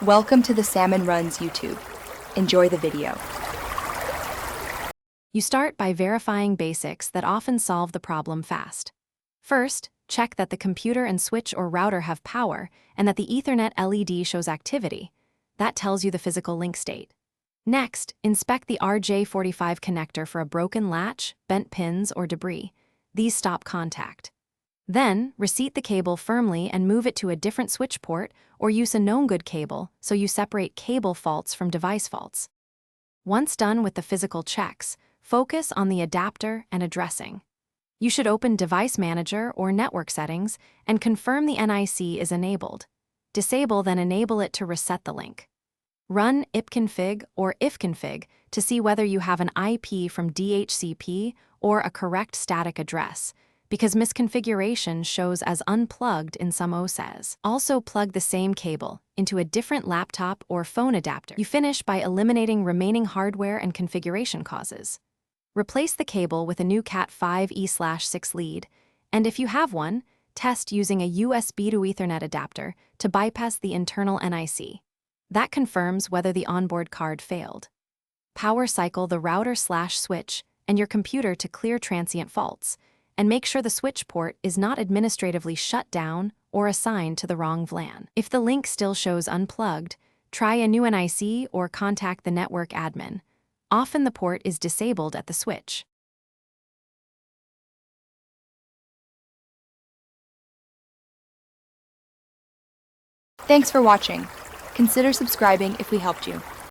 Welcome to the Salmon Runs YouTube. Enjoy the video. You start by verifying basics that often solve the problem fast. First, check that the computer and switch or router have power and that the Ethernet LED shows activity. That tells you the physical link state. Next, inspect the RJ45 connector for a broken latch, bent pins, or debris. These stop contact. Then, reseat the cable firmly and move it to a different switch port or use a known good cable so you separate cable faults from device faults. Once done with the physical checks, focus on the adapter and addressing. You should open Device Manager or Network Settings and confirm the NIC is enabled. Disable then enable it to reset the link. Run ipconfig or ifconfig to see whether you have an IP from DHCP or a correct static address, because misconfiguration shows as unplugged in some OSes. Also plug the same cable into a different laptop or phone adapter. You finish by eliminating remaining hardware and configuration causes. Replace the cable with a new Cat5e/6 lead, and if you have one, test using a USB to Ethernet adapter to bypass the internal NIC. That confirms whether the onboard card failed. Power cycle the router/switch and your computer to clear transient faults, and make sure the switch port is not administratively shut down or assigned to the wrong VLAN. If the link still shows unplugged, try a new NIC or contact the network admin. Often the port is disabled at the switch. Thanks for watching. Consider subscribing if we helped you.